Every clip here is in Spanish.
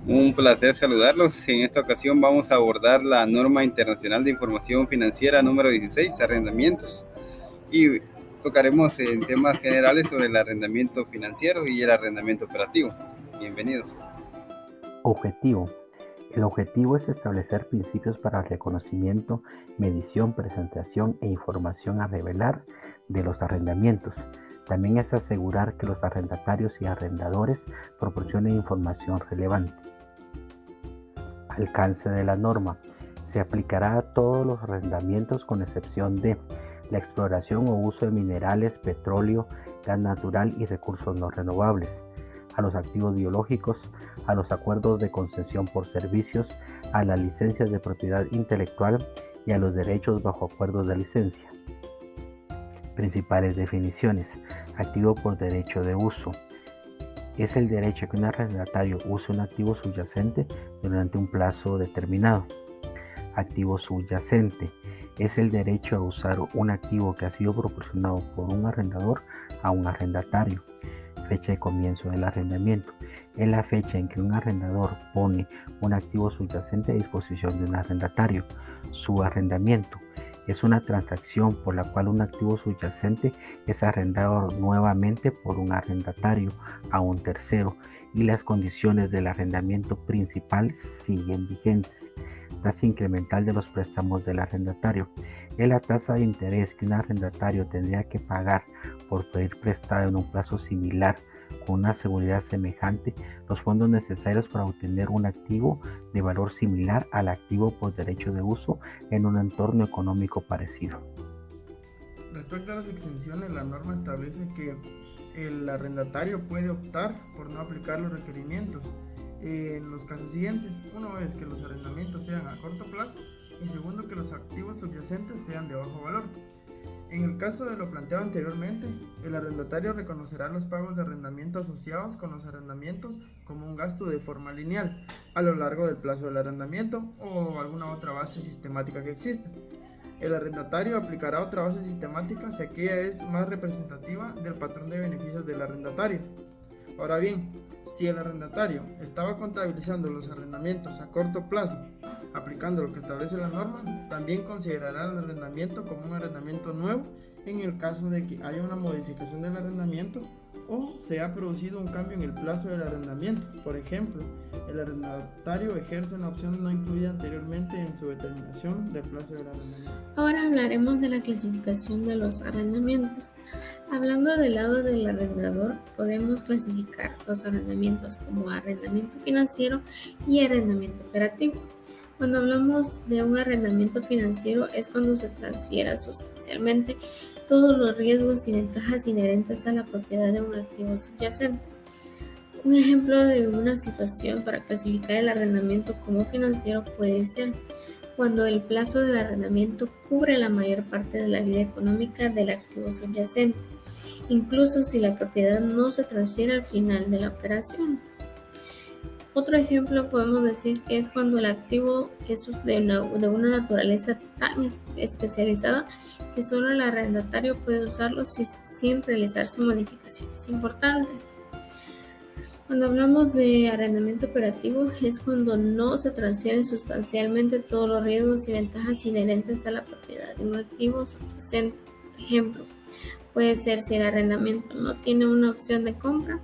Un placer saludarlos. En esta ocasión vamos a abordar la norma internacional de información financiera número 16, arrendamientos. Y tocaremos en temas generales sobre el arrendamiento financiero y el arrendamiento operativo. Bienvenidos. Objetivo. El objetivo es establecer principios para el reconocimiento, medición, presentación e información a revelar de los arrendamientos. También es asegurar que los arrendatarios y arrendadores proporcionen información relevante. Alcance de la norma. Se aplicará a todos los arrendamientos con excepción de la exploración o uso de minerales, petróleo, gas natural y recursos no renovables, a los activos biológicos, a los acuerdos de concesión por servicios, a las licencias de propiedad intelectual y a los derechos bajo acuerdos de licencia. Principales definiciones. Activo por derecho de uso. Es el derecho a que un arrendatario use un activo subyacente durante un plazo determinado. Activo subyacente. Es el derecho a usar un activo que ha sido proporcionado por un arrendador a un arrendatario. Fecha de comienzo del arrendamiento. Es la fecha en que un arrendador pone un activo subyacente a disposición de un arrendatario. Subarrendamiento. Es una transacción por la cual un activo subyacente es arrendado nuevamente por un arrendatario a un tercero y las condiciones del arrendamiento principal siguen vigentes. Tasa incremental de los préstamos del arrendatario. Es la tasa de interés que un arrendatario tendría que pagar por pedir prestado en un plazo similar con una seguridad semejante los fondos necesarios para obtener un activo de valor similar al activo por derecho de uso en un entorno económico parecido. Respecto a las exenciones, la norma establece que el arrendatario puede optar por no aplicar los requerimientos en los casos siguientes. Uno es que los arrendamientos sean a corto plazo y segundo que los activos subyacentes sean de bajo valor. En el caso de lo planteado anteriormente, el arrendatario reconocerá los pagos de arrendamiento asociados con los arrendamientos como un gasto de forma lineal a lo largo del plazo del arrendamiento o alguna otra base sistemática que exista. El arrendatario aplicará otra base sistemática si aquella es más representativa del patrón de beneficios del arrendatario. Ahora bien, si el arrendatario estaba contabilizando los arrendamientos a corto plazo, aplicando lo que establece la norma, también considerará el arrendamiento como un arrendamiento nuevo en el caso de que haya una modificación del arrendamiento o se ha producido un cambio en el plazo del arrendamiento. Por ejemplo, el arrendatario ejerce una opción no incluida anteriormente en su determinación del plazo del arrendamiento. Ahora hablaremos de la clasificación de los arrendamientos. Hablando del lado del arrendador, podemos clasificar los arrendamientos como arrendamiento financiero y arrendamiento operativo. Cuando hablamos de un arrendamiento financiero es cuando se transfiera sustancialmente todos los riesgos y ventajas inherentes a la propiedad de un activo subyacente. Un ejemplo de una situación para clasificar el arrendamiento como financiero puede ser cuando el plazo del arrendamiento cubre la mayor parte de la vida económica del activo subyacente, incluso si la propiedad no se transfiere al final de la operación. Otro ejemplo podemos decir que es cuando el activo es de una naturaleza tan especializada que solo el arrendatario puede usarlo sin realizarse modificaciones importantes. Cuando hablamos de arrendamiento operativo es cuando no se transfieren sustancialmente todos los riesgos y ventajas inherentes a la propiedad de un activo subyacente. Por ejemplo, puede ser si el arrendamiento no tiene una opción de compra.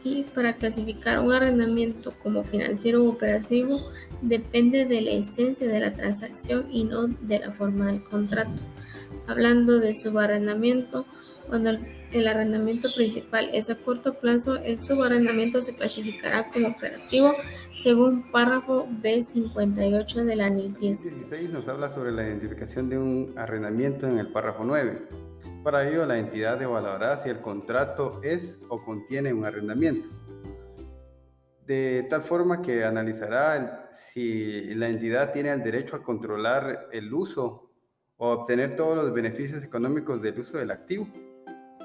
Y para clasificar un arrendamiento como financiero o operativo depende de la esencia de la transacción y no de la forma del contrato. Hablando de subarrendamiento, cuando el arrendamiento principal es a corto plazo, el subarrendamiento se clasificará como operativo según párrafo B58 de la NIC 16 nos habla sobre la identificación de un arrendamiento en el párrafo 9. Para ello, la entidad evaluará si el contrato es o contiene un arrendamiento, de tal forma que analizará si la entidad tiene el derecho a controlar el uso o obtener todos los beneficios económicos del uso del activo,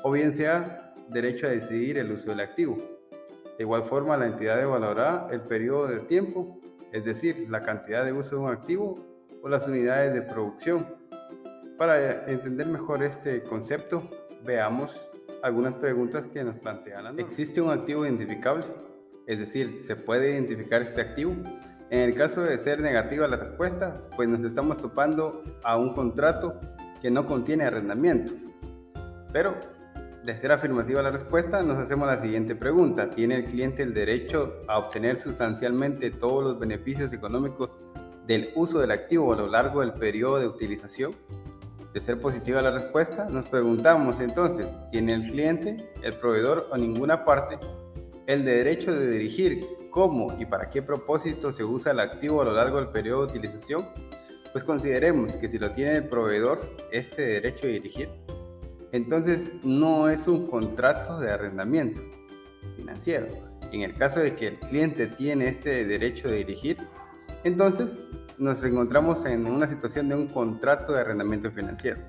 o bien sea derecho a decidir el uso del activo. De igual forma, la entidad evaluará el periodo de tiempo, es decir, la cantidad de uso de un activo o las unidades de producción. Para entender mejor este concepto, veamos algunas preguntas que nos plantea la norma. ¿Existe un activo identificable? Es decir, ¿se puede identificar este activo? En el caso de ser negativa la respuesta, pues nos estamos topando a un contrato que no contiene arrendamiento. Pero, de ser afirmativa la respuesta, nos hacemos la siguiente pregunta. ¿Tiene el cliente el derecho a obtener sustancialmente todos los beneficios económicos del uso del activo a lo largo del periodo de utilización? De ser positiva la respuesta, nos preguntamos entonces, ¿tiene el cliente, el proveedor o ninguna parte el derecho de dirigir cómo y para qué propósito se usa el activo a lo largo del periodo de utilización? Pues consideremos que si lo tiene el proveedor, este derecho de dirigir, entonces no es un contrato de arrendamiento financiero. En el caso de que el cliente tiene este derecho de dirigir, entonces nos encontramos en una situación de un contrato de arrendamiento financiero.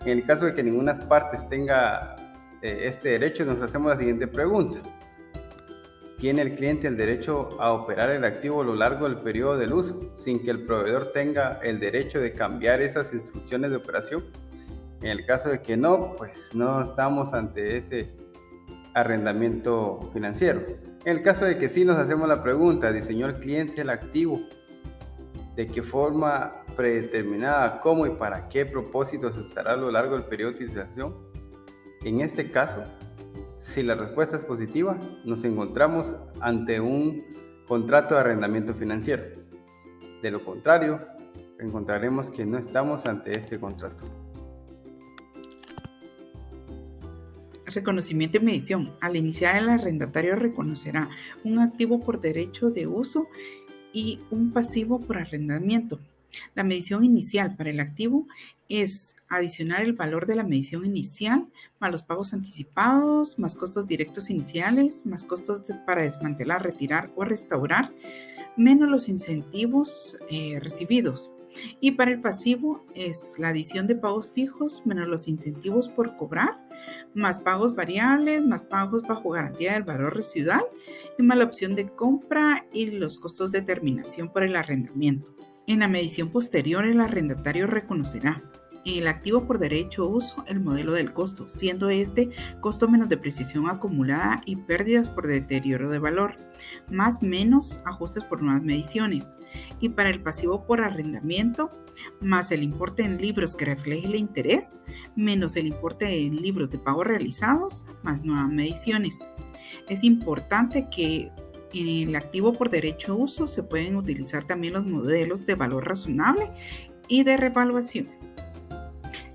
En el caso de que ninguna parte tenga este derecho, nos hacemos la siguiente pregunta. ¿Tiene el cliente el derecho a operar el activo a lo largo del periodo del uso, sin que el proveedor tenga el derecho de cambiar esas instrucciones de operación? En el caso de que no, pues no estamos ante ese arrendamiento financiero. En el caso de que sí, nos hacemos la pregunta, ¿diseñó el cliente el activo? ¿De qué forma predeterminada? ¿Cómo y para qué propósito se usará a lo largo del periodo de utilización? En este caso, si la respuesta es positiva, nos encontramos ante un contrato de arrendamiento financiero. De lo contrario, encontraremos que no estamos ante este contrato. Reconocimiento y medición. Al iniciar, el arrendatario reconocerá un activo por derecho de uso y un pasivo por arrendamiento. La medición inicial para el activo es adicionar el valor de la medición inicial más los pagos anticipados, más costos directos iniciales, más costos para desmantelar, retirar o restaurar, menos los incentivos recibidos. Y para el pasivo es la adición de pagos fijos menos los incentivos por cobrar, más pagos variables, más pagos bajo garantía del valor residual y más la opción de compra y los costos de terminación por el arrendamiento. En la medición posterior, el arrendatario reconocerá el activo por derecho de uso, el modelo del costo, siendo este costo menos depreciación acumulada y pérdidas por deterioro de valor, más menos ajustes por nuevas mediciones. Y para el pasivo por arrendamiento, más el importe en libros que refleje el interés, menos el importe en libros de pago realizados, más nuevas mediciones. Es importante que en el activo por derecho de uso se pueden utilizar también los modelos de valor razonable y de revaluación.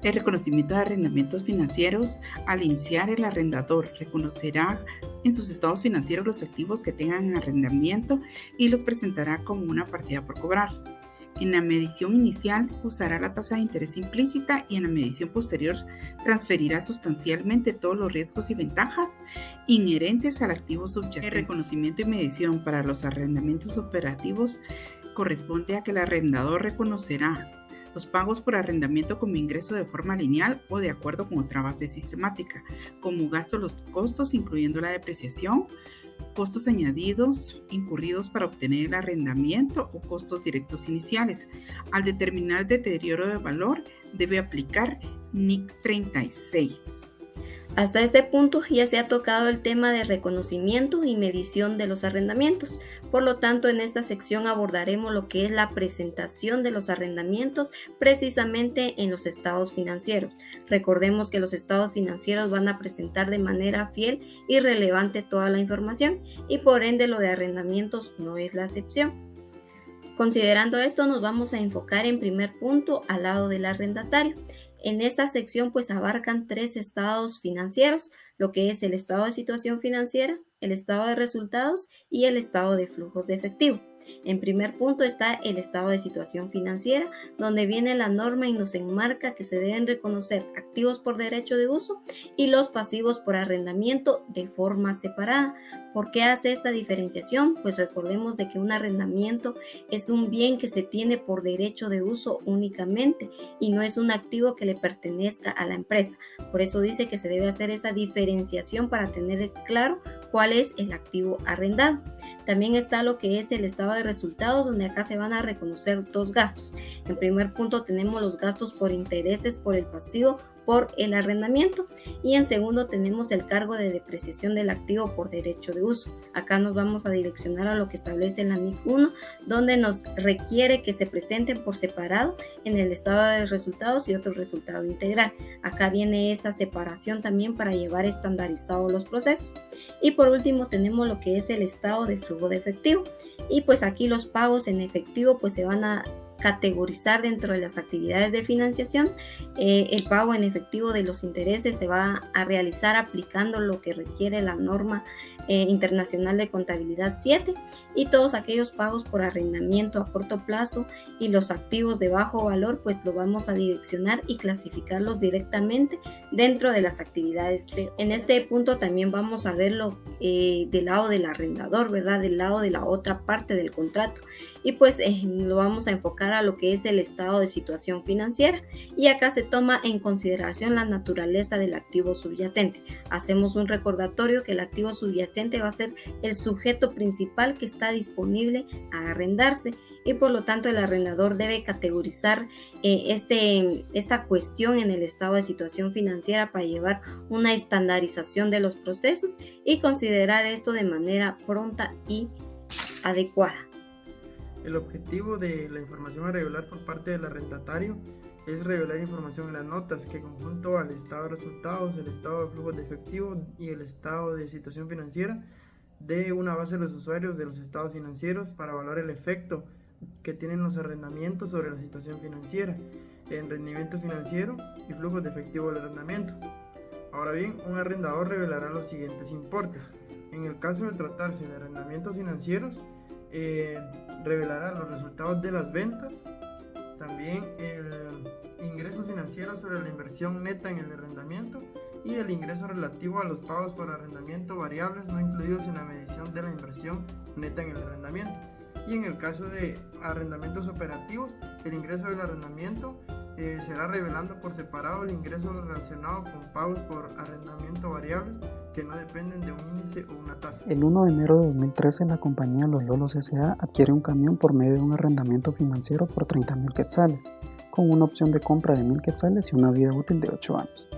El reconocimiento de arrendamientos financieros. Al iniciar, el arrendador reconocerá en sus estados financieros los activos que tengan arrendamiento y los presentará como una partida por cobrar. En la medición inicial usará la tasa de interés implícita y en la medición posterior transferirá sustancialmente todos los riesgos y ventajas inherentes al activo subyacente. El reconocimiento y medición para los arrendamientos operativos corresponde a que el arrendador reconocerá los pagos por arrendamiento como ingreso de forma lineal o de acuerdo con otra base sistemática, como gasto los costos incluyendo la depreciación, costos añadidos incurridos para obtener el arrendamiento o costos directos iniciales. Al determinar deterioro de valor, debe aplicar NIC 36. Hasta este punto ya se ha tocado el tema de reconocimiento y medición de los arrendamientos. Por lo tanto, en esta sección abordaremos lo que es la presentación de los arrendamientos precisamente en los estados financieros. Recordemos que los estados financieros van a presentar de manera fiel y relevante toda la información y por ende lo de arrendamientos no es la excepción. Considerando esto, nos vamos a enfocar en primer punto al lado del arrendatario. En esta sección pues abarcan 3 estados financieros, lo que es el estado de situación financiera, el estado de resultados y el estado de flujos de efectivo. En primer punto está el estado de situación financiera, donde viene la norma y nos enmarca que se deben reconocer activos por derecho de uso y los pasivos por arrendamiento de forma separada. ¿Por qué hace esta diferenciación? Pues recordemos de que un arrendamiento es un bien que se tiene por derecho de uso únicamente y no es un activo que le pertenezca a la empresa. Por eso dice que se debe hacer esa diferenciación para tener claro cuál es el activo arrendado. También está lo que es el estado de resultados, donde acá se van a reconocer 2 gastos. En primer punto tenemos los gastos por intereses por el pasivo por el arrendamiento. Y en segundo tenemos el cargo de depreciación del activo por derecho de uso. Acá nos vamos a direccionar a lo que establece la NIC 1, donde nos requiere que se presenten por separado en el estado de resultados y otro resultado integral. Acá viene esa separación también para llevar estandarizados los procesos. Y por último tenemos lo que es el estado de flujo de efectivo. Y pues aquí los pagos en efectivo pues se van a categorizar dentro de las actividades de financiación. El pago en efectivo de los intereses se va a realizar aplicando lo que requiere la norma internacional de contabilidad 7, y todos aquellos pagos por arrendamiento a corto plazo y los activos de bajo valor pues lo vamos a direccionar y clasificarlos directamente dentro de las actividades. En este punto también vamos a verlo del lado del arrendador, ¿verdad? Del lado de la otra parte del contrato, y pues lo vamos a enfocar a lo que es el estado de situación financiera, y acá se toma en consideración la naturaleza del activo subyacente. Hacemos un recordatorio que el activo subyacente va a ser el sujeto principal que está disponible a arrendarse, y por lo tanto el arrendador debe categorizar esta cuestión en el estado de situación financiera para llevar una estandarización de los procesos y considerar esto de manera pronta y adecuada. El objetivo de la información a revelar por parte del arrendatario es revelar información en las notas que, conjunto al estado de resultados, el estado de flujo de efectivo y el estado de situación financiera, dé una base a los usuarios de los estados financieros para evaluar el efecto que tienen los arrendamientos sobre la situación financiera, en rendimiento financiero y flujos de efectivo del arrendamiento. Ahora bien, un arrendador revelará los siguientes importes. En el caso de tratarse de arrendamientos financieros, revelará los resultados de las ventas, también el ingresos financieros sobre la inversión neta en el arrendamiento y el ingreso relativo a los pagos por arrendamiento variables no incluidos en la medición de la inversión neta en el arrendamiento. Y en el caso de arrendamientos operativos, el ingreso del arrendamiento será revelando por separado el ingreso relacionado con pagos por arrendamiento variables que no dependen de un índice o una tasa. El 1 de enero de 2013 la compañía Los Lolos S.A. adquiere un camión por medio de un arrendamiento financiero por 30,000 quetzales, con una opción de compra de 1,000 quetzales y una vida útil de 8 años.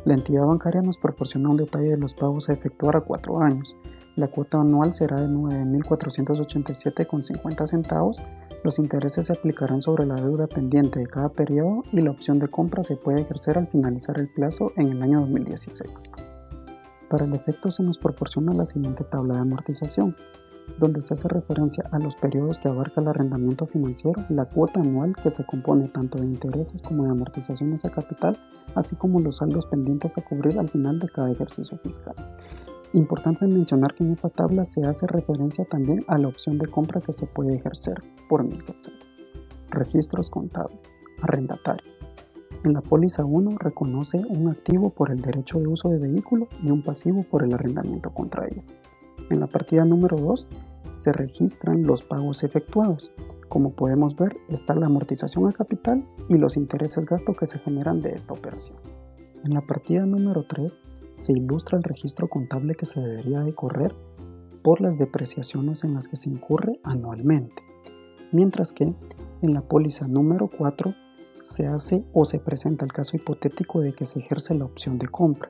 La entidad bancaria nos proporciona un detalle de los pagos a efectuar a 4 años. La cuota anual será de 9,487,50 centavos. Los intereses se aplicarán sobre la deuda pendiente de cada periodo y la opción de compra se puede ejercer al finalizar el plazo en el año 2016. Para el efecto se nos proporciona la siguiente tabla de amortización, donde se hace referencia a los periodos que abarca el arrendamiento financiero, la cuota anual que se compone tanto de intereses como de amortizaciones a capital, así como los saldos pendientes a cubrir al final de cada ejercicio fiscal. Importante mencionar que en esta tabla se hace referencia también a la opción de compra que se puede ejercer por 1,000 quetzales. Registros contables. Arrendatario. En la póliza 1 reconoce un activo por el derecho de uso de vehículo y un pasivo por el arrendamiento contraído. En la partida número 2 se registran los pagos efectuados. Como podemos ver, está la amortización a capital y los intereses gasto que se generan de esta operación. En la partida número 3 se ilustra el registro contable que se debería de correr por las depreciaciones en las que se incurre anualmente, mientras que en la póliza número 4 se hace o se presenta el caso hipotético de que se ejerce la opción de compra,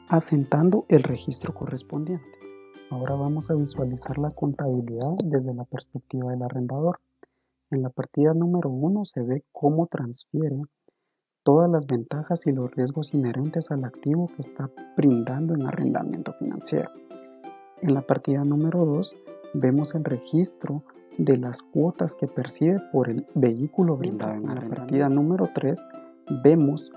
asentando el registro correspondiente. Ahora vamos a visualizar la contabilidad desde la perspectiva del arrendador. En la partida número 1 se ve cómo transfiere todas las ventajas y los riesgos inherentes al activo que está brindando en arrendamiento financiero. En la partida número 2 vemos el registro de las cuotas que percibe por el vehículo brindado en arrendamiento. En la partida número 3 vemos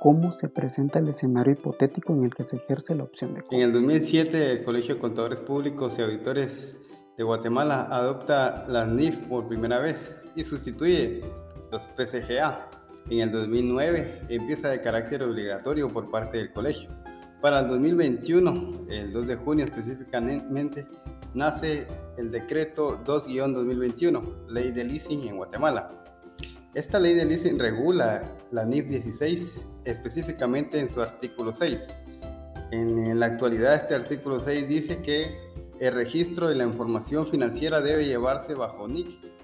cómo se presenta el escenario hipotético en el que se ejerce la opción de compra. En el 2007, el Colegio de Contadores Públicos y Auditores de Guatemala adopta la NIF por primera vez y sustituye los PCGA. En el 2009 empieza de carácter obligatorio por parte del colegio. Para el 2021, el 2 de junio específicamente, nace el decreto 2-2021, Ley de Leasing en Guatemala. Esta ley de leasing regula la NIF 16, específicamente en su artículo 6. En la actualidad, este artículo 6 dice que el registro de la información financiera debe llevarse bajo NIC